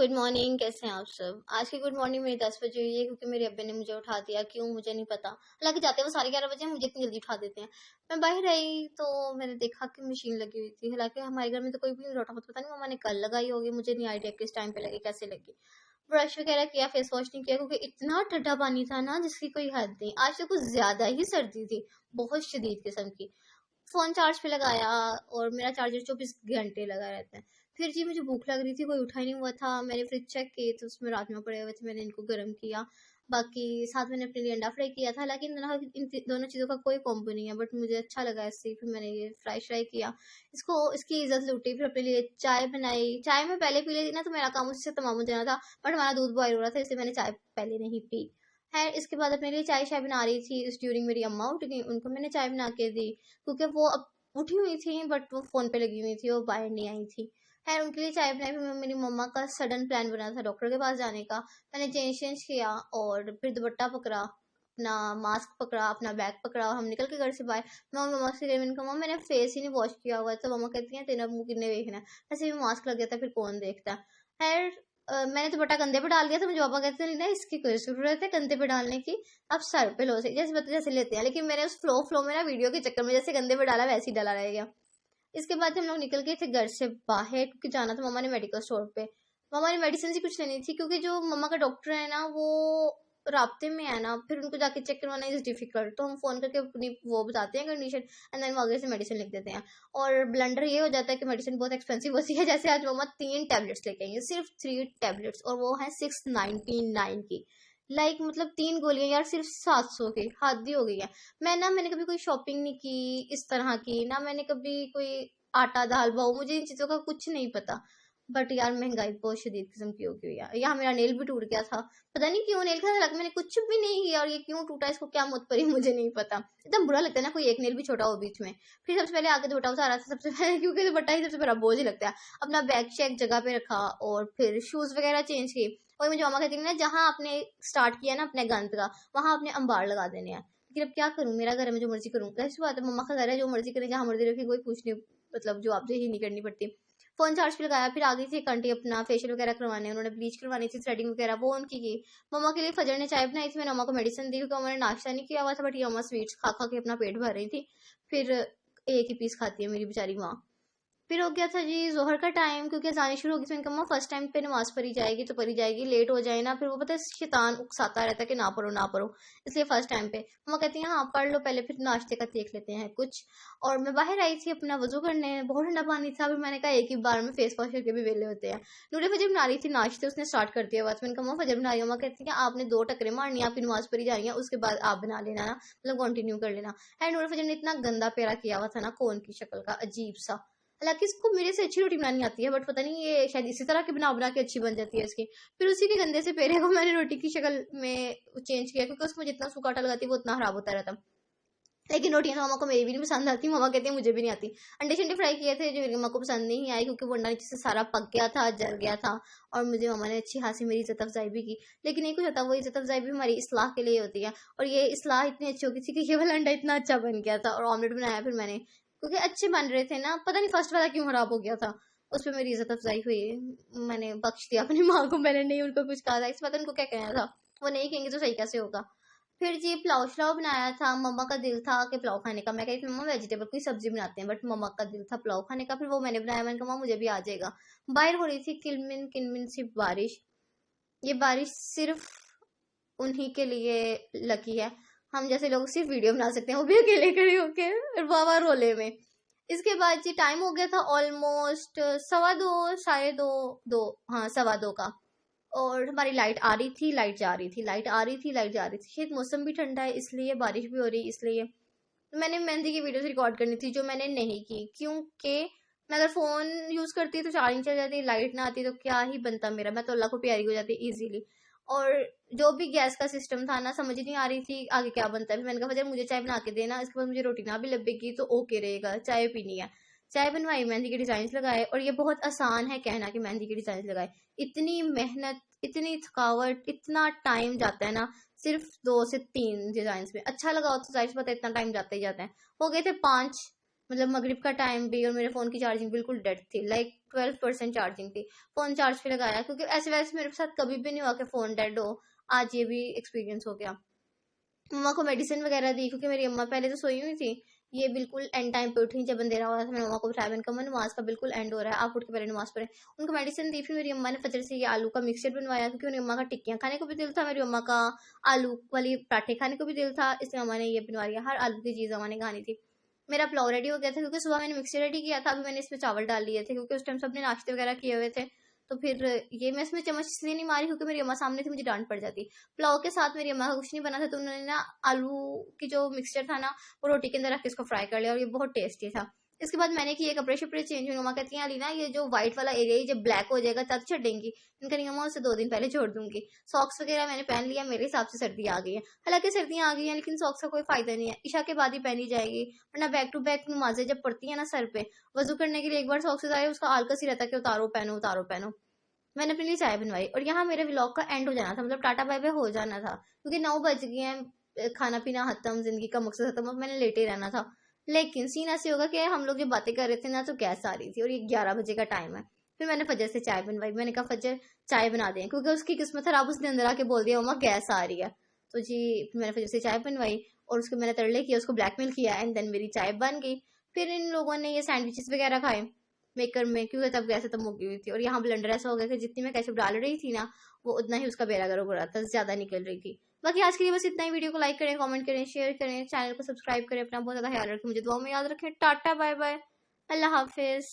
Good morning. कैसे हैं आप सब? आज की गुड मॉर्निंग मेरी 10 बजे हुई है क्योंकि मेरे अब्बे ने मुझे उठा दिया। क्यों मुझे नहीं पता। हालांकि जाते हैं वो 11:30 बजे, मुझे इतनी जल्दी उठा देते हैं। मैं बाहर आई तो मैंने देखा कि मशीन लगी हुई थी। हालांकि हमारे घर में तो कोई भी नहीं उठा, पता नहीं मम्मा ने कल लगाई होगी, मुझे नहीं आइडिया किस टाइम पे लगी, कैसे लगी। ब्रश वगैरह किया, फेस वॉश नहीं किया क्योंकि इतना ठंडा पानी था ना जिसकी कोई हद नहीं। आज तो कुछ ज्यादा ही सर्दी थी, बहुत शदीद किस्म की। फ़ोन चार्ज पे लगाया और मेरा चार्जर 24 घंटे लगा रहता है। फिर जी मुझे भूख लग रही थी, कोई उठा ही नहीं हुआ था। मैंने फ्रिज चेक की तो उसमें राजमा पड़े हुए थे, मैंने इनको गर्म किया। बाकी साथ मैंने अपने लिए अंडा फ्राई किया था। हालाँकि इन दोनों चीज़ों का कोई कॉम्बो नहीं है, बट मुझे अच्छा लगा इससे, फिर मैंने ये फ्राई श्राई किया। इसकी इज़्ज़त लूटी, फिर अपने लिए चाय बनाई। चाय मैं पहले पी लेती ना तो मेरा काम उसी से तमाम हो जाना था, बट हमारा दूध बॉयल हो रहा था इसलिए मैंने चाय पहले नहीं पी। खैर इसके बाद अपने लिए चाय-शाय बना रही थी, इस ड्यूरिंग मेरी अम्मा उठ गईं, उनको मैंने चाय बना के दी। क्योंकि वो अब उठी हुई थी बट वो फ़ोन पे लगी हुई थी, वो बाहर नहीं आई थी। खैर उनके लिए चाय बनाई। फिर मेरी मम्मा का सडन प्लान बना था डॉक्टर के पास जाने का। मैंने चेंज चेंज किया और फिर दुपट्टा पकड़ा, अपना मास्क पकड़ा, अपना बैग पकड़ा और हम निकल के घर से बाहर। मैं मम्मा से कह, मैंने कहा मम्मा मैंने फेस ही नहीं वॉश किया हुआ है। तो मम्मा कहती हैं तेरा मुँह किन्ने देखना है, वैसे भी मास्क लग गया था, फिर कौन देखता है। खैर मैंने दुपट्टा कंधे पे डाल दिया तो मुझे पापा कहते नहीं ना इसकी कोई ज़रूरत है कंधे पे डालने की, आप सर पे लो, जैसे बच्चे जैसे लेते हैं। लेकिन मैंने उस फ्लो में ना वीडियो के चक्कर में जैसे कंधे पे डाला वैसे ही डाला रह गया। इसके बाद हम लोग निकल गए थे घर से बाहर क्योंकि जाना था मम्मा ने मेडिकल स्टोर पे। मम्मा ने मेडिसिन ही कुछ लेनी थी क्योंकि जो मम्मा का डॉक्टर है ना वो राब्ते में है ना, फिर उनको जाके चेक करवाना इज डिफिकल्ट। तो हम फोन करके अपनी वो बताते हैं कंडीशन एंड देन वो आगे से मेडिसिन लिख देते हैं। और ब्लंडर ये हो जाता है कि मेडिसिन बहुत एक्सपेंसिव होती है। जैसे आज मम्मा 3 टैबलेट्स लेके आई है, सिर्फ 3 टैबलेट्स, और वो है 699 की। मतलब 3 गोलियां यार सिर्फ 700 की, हद ही हो गई है। मैंने कभी कोई शॉपिंग नहीं की इस तरह की, ना मैंने कभी कोई आटा दाल पाव, मुझे इन चीज़ों का कुछ नहीं पता। बट यार महंगाई बहुत शदीद किस्म की हो गई है। यहाँ मेरा नेल भी टूट गया था, पता नहीं क्यों नेल का लगा, मैंने कुछ भी नहीं किया और ये क्यों टूटा, इसको क्या मौत पड़ी मुझे नहीं पता। इतना बुरा लगता है ना कोई एक नेल भी छोटा हो बीच में। फिर सबसे पहले आगे दुपट्टा उतारा था सबसे पहले क्योंकि दुपट्टा ही सबसे बड़ा बोझ ही लगता है। अपना बैग चेक जगह पे रखा और फिर शूज वगैरह चेंज किए। और मुझे मामा कहती है ना जहाँ आपने स्टार्ट किया ना अपने गंद का वहां आपने अंबार लगा देने हैं। लेकिन अब क्या करूँ, मेरा घर है, मैं जो मर्जी करूँ। ऐसी बात है, मम्मा का घर है, जो मर्जी करें, जहाँ मर्जी रखे, कोई पूछने जो आपसे ही नहीं करनी पड़ती। फोन चार्ज पे लगाया, फिर आ गई थी एक आंटी अपना फेशियल वगैरह करवाने, उन्होंने ब्लीच करवानी थी, थ्रेडिंग वगैरह वो उनकी की। मम्मा के लिए फजर ने चाय बनाई थी, मैंने मम्मा को मेडिसिन दी क्योंकि उन्होंने नाश्ता नहीं किया हुआ था, बट ये मम्मा स्वीट्स खा खा के अपना पेट भर रही थी। फिर एक ही पीस खाती है मेरी बेचारी माँ। फिर हो गया था जी ज़ोहर का टाइम क्योंकि अजानी शुरू हो गई थी। मैंने कहा मम्मा फर्स्ट टाइम पे नमाज पढ़ी जाएगी तो पढ़ी जाएगी, लेट हो जाए ना फिर वो पता है शैतान उकसाता रहता है कि ना पढ़ो ना पढ़ो, इसलिए फर्स्ट टाइम पे मम्मा कहती हैं हाँ पढ़ लो पहले, फिर नाश्ते का देख लेते हैं कुछ। और मैं बाहर आई थी अपना वजू करने, बहुत ठंडा पानी था, फिर मैंने कहा एक ही बार में फेस वॉश करके भी वेले होते हैं। नूरे फजर बना रही थी नाश्ते, उसने स्टार्ट कर दिया बस। मैंने कहा मम्मा फजर बना रही हूँ। मम्मा कहती है आपने 2 टकरे मारनी है, आपकी नमाज पढ़ी जा रही है, उसके बाद आप बना लेना ना, कंटिन्यू कर लेना। एंड नूरे फजर ने इतना गंदा पेड़ा किया हुआ था ना कोन की शक्ल का, अजीब सा। हालांकि इसको मेरे से अच्छी रोटी बनानी आती है, बट पता नहीं ये शायद इसी तरह की बना बना के अच्छी बन जाती है इसकी। फिर उसी के गंदे से पेड़े को मैंने रोटी की शक्ल में चेंज किया क्योंकि उसमें जितना सूखा आटा लगाती है वो उतना खराब होता रहता। लेकिन रोटियां मामा को मेरी भी नहीं पसंद आती, मामा कहती है मुझे भी नहीं आती। अंडे शंडे फ्राई किए थे जो मेरी मामा को पसंद नहीं आई क्योंकि वो अंडा नीचे से सारा पक गया था, जल गया था। और मुझे मामा ने अच्छी खासी मेरी इज्जत अफजाई भी की। लेकिन ये कुछ होता, वो इज्जत अफजाई भी हमारी इसलाह के लिए होती है। और ये इसलाह इतनी अच्छी होगी थी कि ये वाला अंडा इतना अच्छा बन गया था। और ऑमलेट बनाया फिर मैंने क्योंकि अच्छे बन रहे थे ना, पता नहीं फर्स्ट वाला क्यों खराब हो गया था। उस पर मेरी इज्जत अफजाई हुई, मैंने बख्श दिया अपनी माँ को, मैंने नहीं उनको कुछ कहा था। इस बात उनको क्या कहना था, वो नहीं कहेंगे तो सही कैसे होगा। फिर जी पुलाव शलाव बनाया था, मम्मा का दिल था कि पुलाव खाने का। मैं कही मम्मा वेजिटेबल कोई सब्जी बनाते हैं, बट मम्मा का दिल था पुलाव खाने का, फिर वो मैंने बनाया। मैंने कहा मम्मा मुझे भी आ जाएगा। बाहर हो रही थी किलमिन किनमिन सी बारिश। ये बारिश सिर्फ उन्हीं के लिए लकी है, हम जैसे लोग सिर्फ वीडियो बना सकते हैं, वो भी अकेले खड़े होके वावा रोले में। इसके बाद जी टाइम हो गया था ऑलमोस्ट 2:15 साढ़े दो, हाँ 2:15 का। और हमारी लाइट आ रही थी, लाइट जा रही थी, लाइट आ रही थी, लाइट जा रही थी। शायद मौसम भी ठंडा है इसलिए, बारिश भी हो रही इसलिए। मैंने मेहंदी की वीडियोस रिकॉर्ड करनी थी जो मैंने नहीं की क्योंकि मैं अगर फ़ोन यूज़ करती तो चार्जिंग चल जाती, लाइट ना आती तो क्या ही बनता मेरा, मैं तो अल्लाह को प्यारी हो जाती इजीली। और जो भी गैस का सिस्टम था ना समझ नहीं आ रही थी आगे क्या बनता है। फिर मैंने कहा फजर मुझे चाय बना के देना, इसके बाद मुझे रोटी ना भी लगेगी तो ओके रहेगा, चाय पीनी है। चाय बनवाई, मेहंदी के डिजाइन लगाए। और ये बहुत आसान है कहना कि मेहंदी के डिजाइन लगाए, इतनी मेहनत, इतनी थकावट, इतना टाइम जाता है ना सिर्फ 2 से 3 डिजाइन में। अच्छा लगा तो जाहिर सी बात है इतना टाइम जाता ही जाता है। हो गए थे 5, मगरिब का टाइम भी, और मेरे फोन की चार्जिंग बिल्कुल डेड थी, लाइक 12% चार्जिंग थी। फ़ोन चार्ज पे लगाया, क्योंकि ऐसे वैसे मेरे साथ कभी भी नहीं हुआ कि फ़ोन डेड हो। आज ये भी एक्सपीरियंस हो गया। मम्मा को मेडिसिन वगैरह दी, क्योंकि मेरी अम्मा पहले तो सोई हुई थी। ये बिल्कुल एंड टाइम पे उठी जब अंधेरा हो रहा था। मैंने मम्मा को बिठाया, मैंने कहा नमाज का बिल्कुल एंड हो रहा है, आप उठ के पहले नमाज पढ़ें। उनको मेडिसिन दी। फिर मेरी अम्मा ने फजर से ये आलू का मिक्सचर बनवाया, क्योंकि मेरी अम्मा का टिक्कियाँ खाने को भी दिल था, मेरी अम्मा का आलू वाली पराठे खाने को भी दिल था, इसलिए अम्मा ने ये बनवा लिया। हर आलू की चीज़ अम्मा ने खानी थी। मेरा पुलाव रेडी हो गया था, क्योंकि सुबह मैंने मिक्सर रेडी किया था, अभी मैंने इसमें चावल डाल लिए थे, क्योंकि उस टाइम सबने नाश्ते वगैरह किए हुए थे। तो फिर ये मैं इसमें चम्मच इसलिए नहीं मारी, क्योंकि मेरी अम्मा सामने थी, मुझे डांट पड़ जाती। पुलाव के साथ मेरी अम्मा का कुछ नहीं बना था, तो उन्होंने ना आलू की जो मिक्सचर था ना, वो रोटी के अंदर रख के इसको फ्राई कर लिया, और ये बहुत टेस्टी था। इसके बाद मैंने किए कपड़े शपड़े चेंज। मेरी मम्मा कहती हैं अलीना, ये जो व्हाइट वाला एरिया है जब ब्लैक हो जाएगा तब छेड़ेंगी। इनका नहीं, अम्मा उसे 2 दिन पहले छोड़ दूंगी। सॉक्स वगैरह मैंने पहन लिया, मेरे हिसाब से सर्दी आ गई है। हालांकि सर्दियां आ गई हैं, लेकिन सॉक्स का कोई फायदा नहीं है, ईशा के बाद ही पहनी जाएगी, वरना बैक टू बैक नमाजें जब पड़ती है ना सर पे, वजू करने के लिए एक बार सॉक्स आए, उसका आलकस ही रहता है कि उतारो पहनो उतारो पहनो। मैंने अपने लिए चाय बनवाई, और यहाँ मेरे व्लॉग का एंड हो जाना था, मतलब टाटा बाय बाय हो जाना था, क्योंकि 9 बज गए हैं, खाना पीना खत्म, जिंदगी का मकसद खत्म, अब मैंने लेटे रहना था। लेकिन सीन ऐसे होगा कि हम लोग जब बातें कर रहे थे ना, तो गैस आ रही थी, और ये 11 बजे का टाइम है। फिर मैंने फजर से चाय बनवाई, मैंने कहा फजर चाय बना दें, क्योंकि उसकी किस्मत खराब, उसने अंदर आके बोल दिया मम्मा गैस आ रही है। तो जी, फिर मैंने फजर से चाय बनवाई, और उसको मैंने तरले किया, उसको ब्लैकमेल किया, एंड देन मेरी चाय बन गई। फिर इन लोगों ने ये सैंडविचेस वगैरह खाए मेकर में, क्योंकि तब गैस खत्म हो गई हुई थी, और यहाँ ब्लेंडर ऐसा हो गया कि जितनी मैं केचप डाल रही थी ना, वो उतना ही उसका बेरा गर्क हो रहा था, ज्यादा निकल रही थी। बाकी आज के लिए बस इतना ही। वीडियो को लाइक करें, कमेंट करें, शेयर करें, चैनल को सब्सक्राइब करें, अपना बहुत ज्यादा ख्याल रखें, मुझे दुआ में याद रखें। टाटा बाय बाय, अल्लाह हाफिज।